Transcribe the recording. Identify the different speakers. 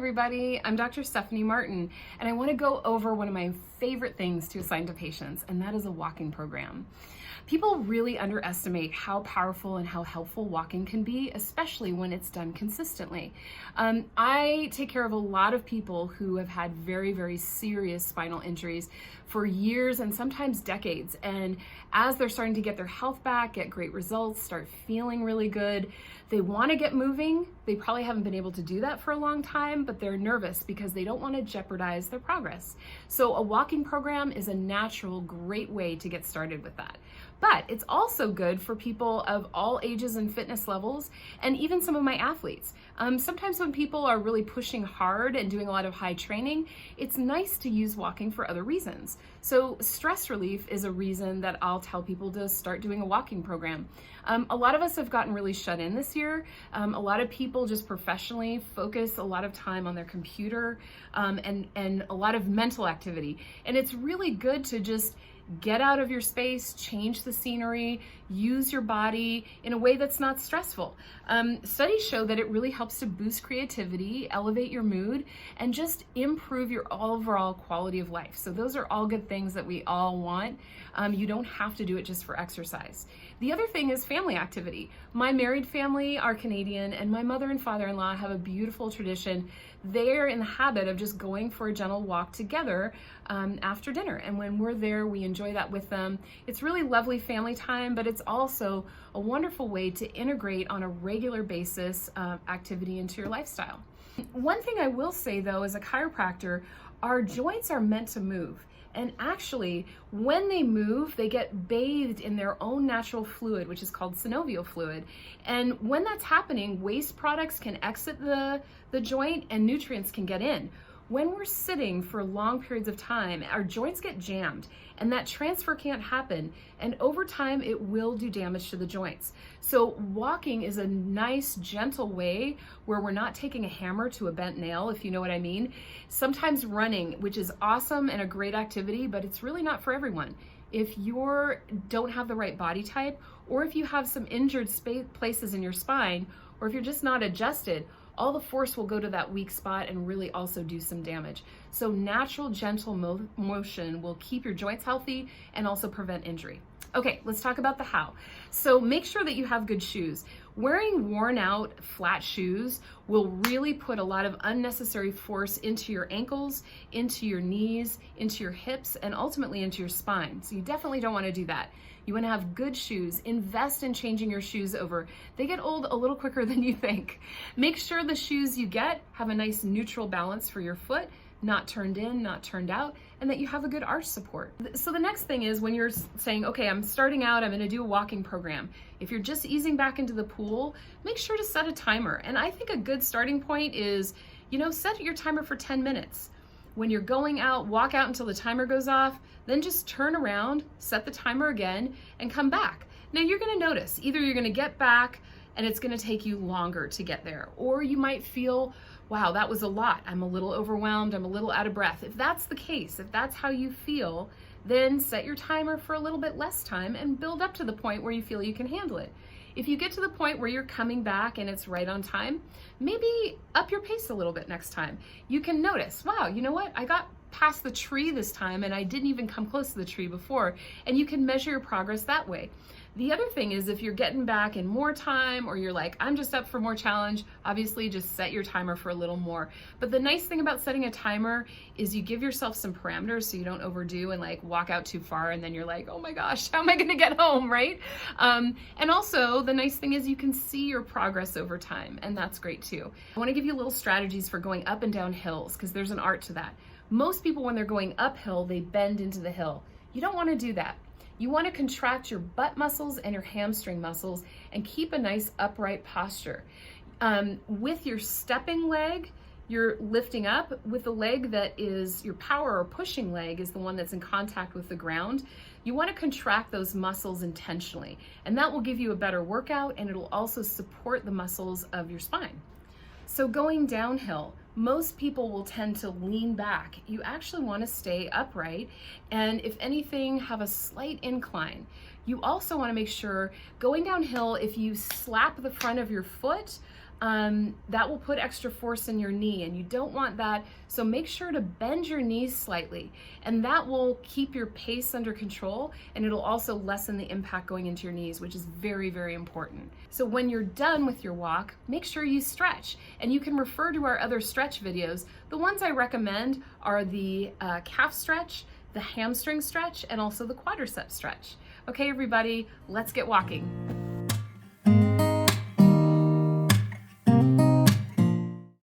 Speaker 1: everybody. I'm Dr. Stephanie Martin, and I want to go over one of my favorite things to assign to patients, and that is a walking program. People really underestimate how powerful and how helpful walking can be, especially when it's done consistently. I take care of a lot of people who have had very, very serious spinal injuries for years and sometimes decades. And as they're starting to get their health back, get great results, start feeling really good, they want to get moving. They probably haven't been able to do that for a long time, but they're nervous because they don't want to jeopardize their progress. So a walking program is a natural, great way to get started with that. But it's also good for people of all ages and fitness levels, and even some of my athletes. Sometimes when people are really pushing hard and doing a lot of high training, it's nice to use walking for other reasons. So stress relief is a reason that I'll tell people to start doing a walking program. A lot of us have gotten really shut in this year. A lot of people just professionally focus a lot of time on their computer and a lot of mental activity. And it's really good to just get out of your space, change the scenery, use your body in a way that's not stressful. Studies show that it really helps to boost creativity, elevate your mood, and just improve your overall quality of life. So those are all good things that we all want. You don't have to do it just for exercise. The other thing is family activity. My married family are Canadian, and my mother and father-in-law have a beautiful tradition. They're in the habit of just going for a gentle walk together after dinner. And when we're there, we enjoy that with them. It's really lovely family time, but it's also a wonderful way to integrate on a regular basis activity into your lifestyle. One thing I will say though, as a chiropractor, our joints are meant to move. And actually, when they move, they get bathed in their own natural fluid, which is called synovial fluid. And when that's happening, waste products can exit the joint and nutrients can get in. When we're sitting for long periods of time, our joints get jammed and that transfer can't happen. And over time, it will do damage to the joints. So walking is a nice, gentle way where we're not taking a hammer to a bent nail, if you know what I mean. Sometimes running, which is awesome and a great activity, but it's really not for everyone. If you don't have the right body type, or if you have some injured places in your spine, or if you're just not adjusted, all the force will go to that weak spot and really also do some damage. So natural, gentle motion will keep your joints healthy and also prevent injury. Okay, let's talk about the how. So make sure that you have good shoes. Wearing worn out flat shoes will really put a lot of unnecessary force into your ankles, into your knees, into your hips, and ultimately into your spine. So you definitely don't want to do that. You want to have good shoes. Invest in changing your shoes over. They get old a little quicker than you think. Make sure the shoes you get have a nice neutral balance for your foot, not turned in, not turned out, and that you have a good arch support. So the next thing is when you're saying, okay, I'm starting out, I'm gonna do a walking program. If you're just easing back into the pool, make sure to set a timer. And I think a good starting point is, set your timer for 10 minutes. When you're going out, walk out until the timer goes off, then just turn around, set the timer again, and come back. Now you're gonna notice, either you're gonna get back and it's gonna take you longer to get there, or you might feel, wow, that was a lot. I'm a little overwhelmed, I'm a little out of breath. If that's the case, if that's how you feel, then set your timer for a little bit less time and build up to the point where you feel you can handle it. If you get to the point where you're coming back and it's right on time, maybe up your pace a little bit next time. You can notice, wow, you know what? I got past the tree this time and I didn't even come close to the tree before, and you can measure your progress that way. The other thing is if you're getting back in more time, or you're like, I'm just up for more challenge, obviously just set your timer for a little more. But the nice thing about setting a timer is you give yourself some parameters so you don't overdo and like walk out too far and then you're like, oh my gosh, how am I gonna get home, right? And also the nice thing is you can see your progress over time, and that's great too. I wanna give you little strategies for going up and down hills, because there's an art to that. Most people, when they're going uphill, they bend into the hill. You don't wanna do that. You want to contract your butt muscles and your hamstring muscles and keep a nice upright posture. With your stepping leg, you're lifting up. With the leg that is your power or pushing leg is the one that's in contact with the ground. You want to contract those muscles intentionally, and that will give you a better workout, and it'll also support the muscles of your spine. So going downhill, most people will tend to lean back. You actually want to stay upright, and if anything, have a slight incline. You also want to make sure going downhill, if you slap the front of your foot that will put extra force in your knee, and you don't want that. So make sure to bend your knees slightly, and that will keep your pace under control, and it'll also lessen the impact going into your knees, which is very, very important. So when you're done with your walk, make sure you stretch, and you can refer to our other stretch videos. The ones I recommend are the calf stretch, the hamstring stretch, and also the quadricep stretch. Okay, everybody, let's get walking.